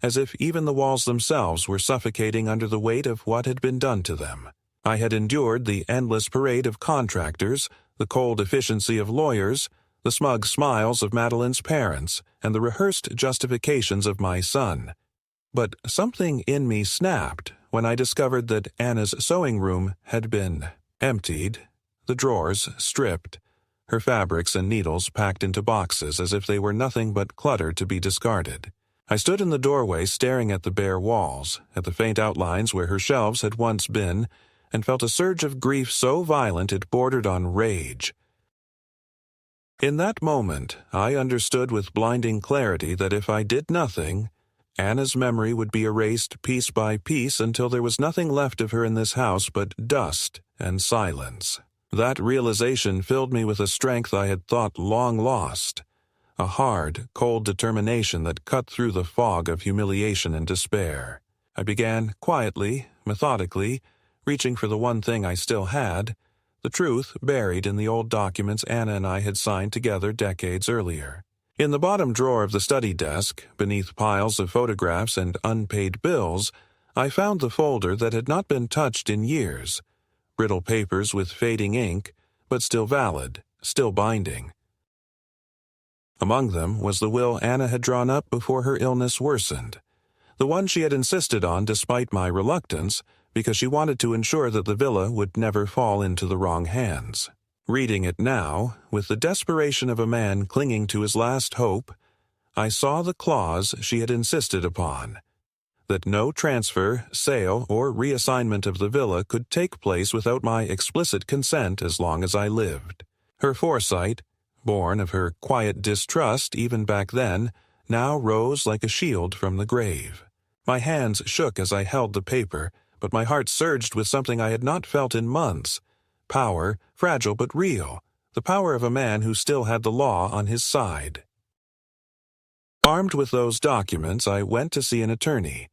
as if even the walls themselves were suffocating under the weight of what had been done to them. I had endured the endless parade of contractors, the cold efficiency of lawyers, the smug smiles of Madeline's parents, and the rehearsed justifications of my son. But something in me snapped when I discovered that Anna's sewing room had been emptied, the drawers stripped, her fabrics and needles packed into boxes as if they were nothing but clutter to be discarded. I stood in the doorway staring at the bare walls, at the faint outlines where her shelves had once been, and felt a surge of grief so violent it bordered on rage. In that moment, I understood with blinding clarity that if I did nothing, Anna's memory would be erased piece by piece until there was nothing left of her in this house but dust and silence. That realization filled me with a strength I had thought long lost, a hard, cold determination that cut through the fog of humiliation and despair. I began quietly, methodically, reaching for the one thing I still had, the truth buried in the old documents Anna and I had signed together decades earlier. In the bottom drawer of the study desk, beneath piles of photographs and unpaid bills, I found the folder that had not been touched in years. Brittle papers with fading ink, but still valid, still binding. Among them was the will Anna had drawn up before her illness worsened. The one she had insisted on despite my reluctance, because she wanted to ensure that the villa would never fall into the wrong hands. Reading it now, with the desperation of a man clinging to his last hope, I saw the clause she had insisted upon, that no transfer, sale, or reassignment of the villa could take place without my explicit consent as long as I lived. Her foresight, born of her quiet distrust even back then, now rose like a shield from the grave. My hands shook as I held the paper, but my heart surged with something I had not felt in months. Power, fragile but real, the power of a man who still had the law on his side. Armed with those documents, I went to see an attorney,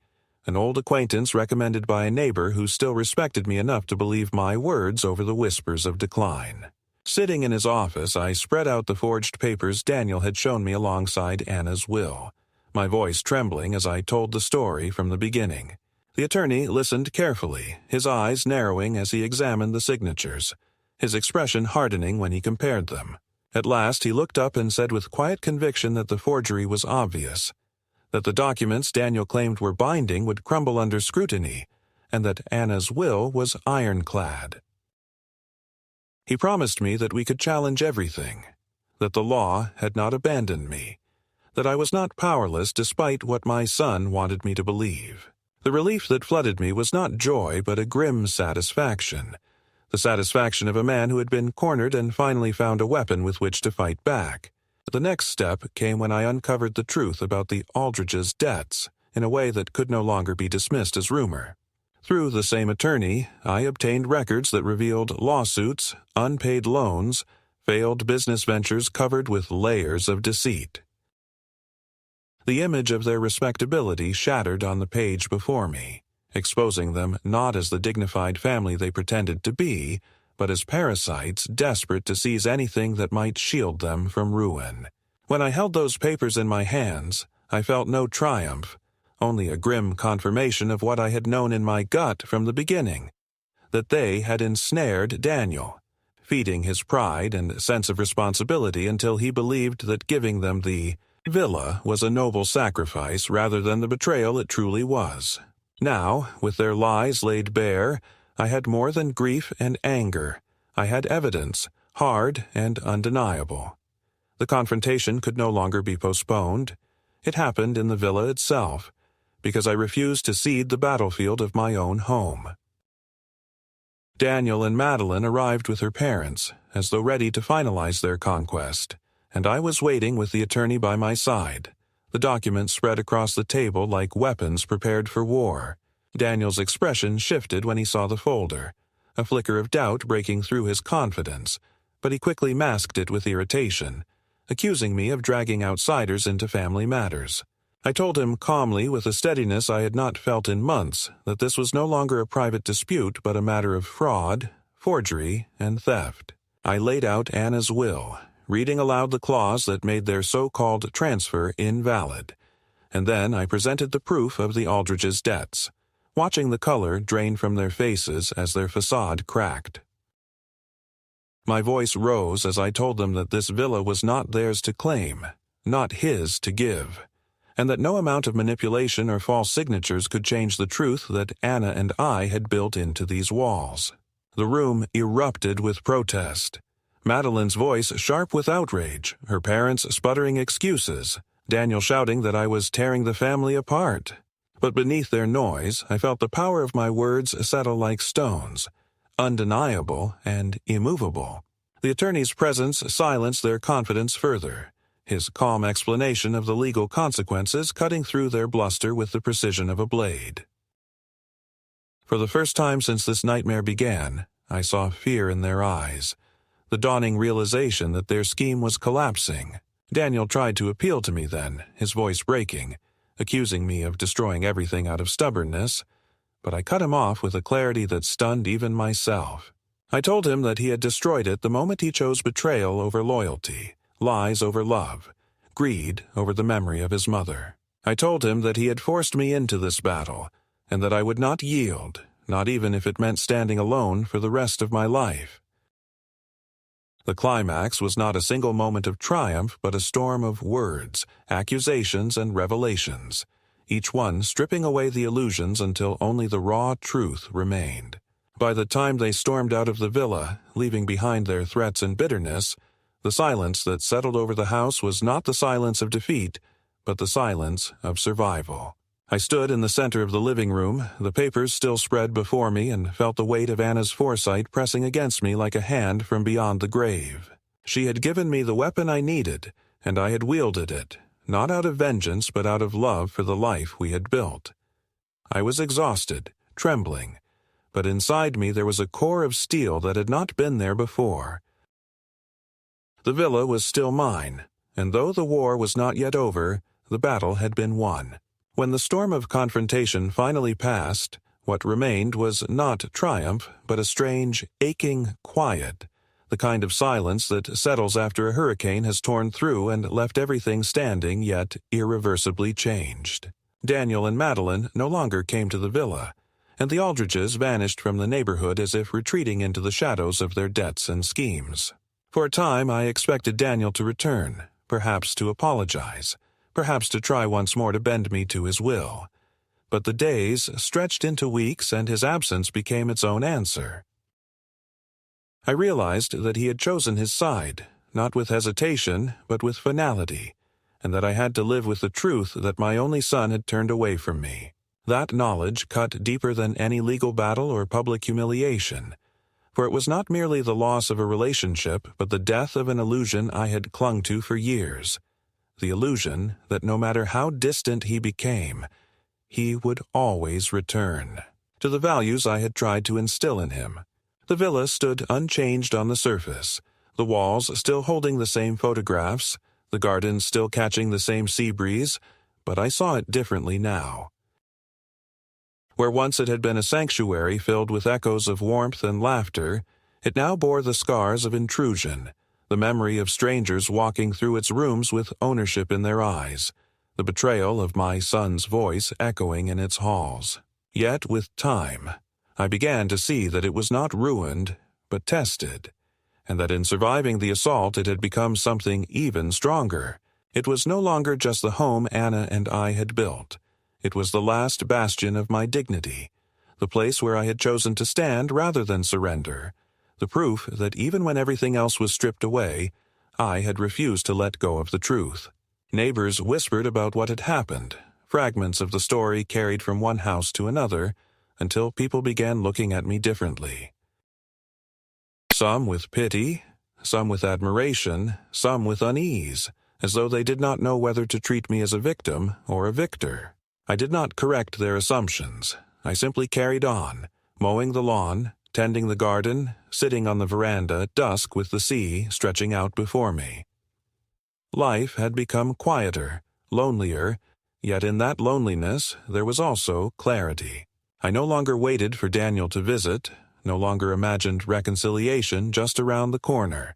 an old acquaintance recommended by a neighbor who still respected me enough to believe my words over the whispers of decline. Sitting in his office, I spread out the forged papers Daniel had shown me alongside Anna's will, my voice trembling as I told the story from the beginning. The attorney listened carefully, his eyes narrowing as he examined the signatures, his expression hardening when he compared them. At last he looked up and said with quiet conviction that the forgery was obvious, that the documents Daniel claimed were binding would crumble under scrutiny, and that Anna's will was ironclad. He promised me that we could challenge everything, that the law had not abandoned me, that I was not powerless despite what my son wanted me to believe. The relief that flooded me was not joy but a grim satisfaction, the satisfaction of a man who had been cornered and finally found a weapon with which to fight back. The next step came when I uncovered the truth about the Aldridges' debts in a way that could no longer be dismissed as rumor. Through the same attorney, I obtained records that revealed lawsuits, unpaid loans, failed business ventures covered with layers of deceit. The image of their respectability shattered on the page before me, exposing them not as the dignified family they pretended to be, but as parasites desperate to seize anything that might shield them from ruin. When I held those papers in my hands, I felt no triumph, only a grim confirmation of what I had known in my gut from the beginning, that they had ensnared Daniel, feeding his pride and sense of responsibility until he believed that giving them the villa was a noble sacrifice rather than the betrayal it truly was. Now, with their lies laid bare, I had more than grief and anger. I had evidence, hard and undeniable. The confrontation could no longer be postponed. It happened in the villa itself, because I refused to cede the battlefield of my own home. Daniel and Madeline arrived with her parents, as though ready to finalize their conquest, and I was waiting with the attorney by my side, the documents spread across the table like weapons prepared for war. Daniel's expression shifted when he saw the folder, a flicker of doubt breaking through his confidence, but he quickly masked it with irritation, accusing me of dragging outsiders into family matters. I told him calmly, with a steadiness I had not felt in months, that this was no longer a private dispute but a matter of fraud, forgery, and theft. I laid out Anna's will, reading aloud the clause that made their so-called transfer invalid, and then I presented the proof of the Aldridges' debts, watching the color drain from their faces as their facade cracked. My voice rose as I told them that this villa was not theirs to claim, not his to give, and that no amount of manipulation or false signatures could change the truth that Anna and I had built into these walls. The room erupted with protest. Madeline's voice sharp with outrage, her parents sputtering excuses, Daniel shouting that I was tearing the family apart. But beneath their noise, I felt the power of my words settle like stones, undeniable and immovable. The attorney's presence silenced their confidence further, his calm explanation of the legal consequences cutting through their bluster with the precision of a blade. For the first time since this nightmare began, I saw fear in their eyes, the dawning realization that their scheme was collapsing, Daniel tried to appeal to me then, his voice breaking, accusing me of destroying everything out of stubbornness, but I cut him off with a clarity that stunned even myself. I told him that he had destroyed it the moment he chose betrayal over loyalty, lies over love, greed over the memory of his mother. I told him that he had forced me into this battle, and that I would not yield, not even if it meant standing alone for the rest of my life. The climax was not a single moment of triumph, but a storm of words, accusations, and revelations, each one stripping away the illusions until only the raw truth remained. By the time they stormed out of the villa, leaving behind their threats and bitterness, the silence that settled over the house was not the silence of defeat, but the silence of survival. I stood in the center of the living room, the papers still spread before me, and felt the weight of Anna's foresight pressing against me like a hand from beyond the grave. She had given me the weapon I needed, and I had wielded it, not out of vengeance but out of love for the life we had built. I was exhausted, trembling, but inside me there was a core of steel that had not been there before. The villa was still mine, and though the war was not yet over, the battle had been won. When the storm of confrontation finally passed, what remained was not triumph, but a strange, aching quiet, the kind of silence that settles after a hurricane has torn through and left everything standing yet irreversibly changed. Daniel and Madeline no longer came to the villa, and the Aldridges vanished from the neighborhood as if retreating into the shadows of their debts and schemes. For a time I expected Daniel to return, perhaps to apologize, perhaps to try once more to bend me to his will. But the days stretched into weeks, and his absence became its own answer. I realized that he had chosen his side, not with hesitation, but with finality, and that I had to live with the truth that my only son had turned away from me. That knowledge cut deeper than any legal battle or public humiliation, for it was not merely the loss of a relationship, but the death of an illusion I had clung to for years. The illusion that no matter how distant he became, he would always return to the values I had tried to instill in him. The villa stood unchanged on the surface, the walls still holding the same photographs, the garden still catching the same sea breeze, but I saw it differently now. Where once it had been a sanctuary filled with echoes of warmth and laughter, it now bore the scars of intrusion, the memory of strangers walking through its rooms with ownership in their eyes, the betrayal of my son's voice echoing in its halls. Yet with time, I began to see that it was not ruined, but tested, and that in surviving the assault it had become something even stronger. It was no longer just the home Anna and I had built. It was the last bastion of my dignity, the place where I had chosen to stand rather than surrender, the proof that even when everything else was stripped away, I had refused to let go of the truth. Neighbors whispered about what had happened, fragments of the story carried from one house to another, until people began looking at me differently. Some with pity, some with admiration, some with unease, as though they did not know whether to treat me as a victim or a victor. I did not correct their assumptions. I simply carried on, mowing the lawn, tending the garden, sitting on the veranda at dusk with the sea stretching out before me. Life had become quieter, lonelier, yet in that loneliness there was also clarity. I no longer waited for Daniel to visit, no longer imagined reconciliation just around the corner.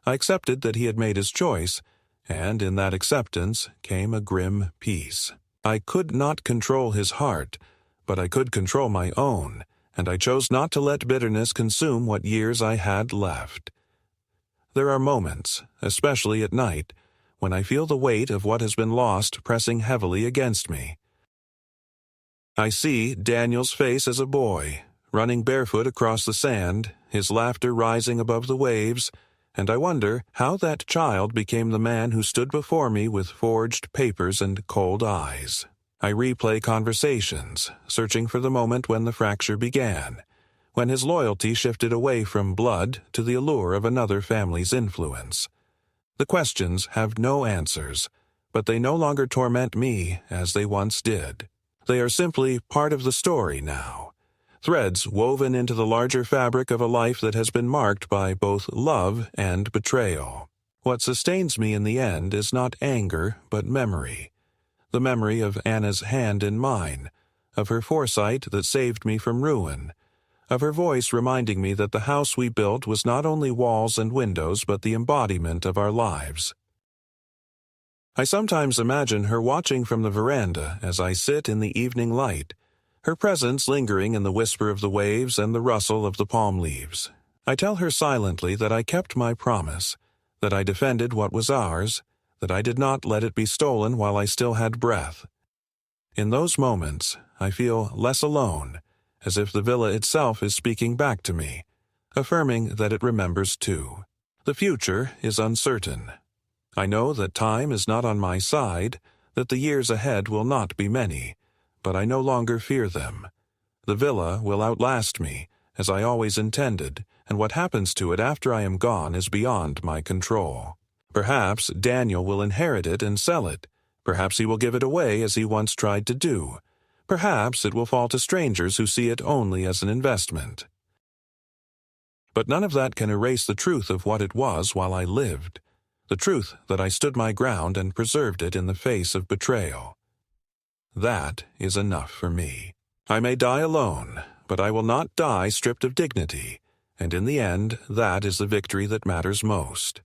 I accepted that he had made his choice, and in that acceptance came a grim peace. I could not control his heart, but I could control my own, and I chose not to let bitterness consume what years I had left. There are moments, especially at night, when I feel the weight of what has been lost pressing heavily against me. I see Daniel's face as a boy, running barefoot across the sand, his laughter rising above the waves, and I wonder how that child became the man who stood before me with forged papers and cold eyes. I replay conversations, searching for the moment when the fracture began, when his loyalty shifted away from blood to the allure of another family's influence. The questions have no answers, but they no longer torment me as they once did. They are simply part of the story now, threads woven into the larger fabric of a life that has been marked by both love and betrayal. What sustains me in the end is not anger, but memory. The memory of Anna's hand in mine, of her foresight that saved me from ruin, of her voice reminding me that the house we built was not only walls and windows but the embodiment of our lives. I sometimes imagine her watching from the veranda as I sit in the evening light, her presence lingering in the whisper of the waves and the rustle of the palm leaves. I tell her silently that I kept my promise, that I defended what was ours, that I did not let it be stolen while I still had breath. In those moments, I feel less alone, as if the villa itself is speaking back to me, affirming that it remembers too. The future is uncertain. I know that time is not on my side, that the years ahead will not be many, but I no longer fear them. The villa will outlast me, as I always intended, and what happens to it after I am gone is beyond my control. Perhaps Daniel will inherit it and sell it. Perhaps he will give it away as he once tried to do. Perhaps it will fall to strangers who see it only as an investment. But none of that can erase the truth of what it was while I lived, the truth that I stood my ground and preserved it in the face of betrayal. That is enough for me. I may die alone, but I will not die stripped of dignity, and in the end, that is the victory that matters most.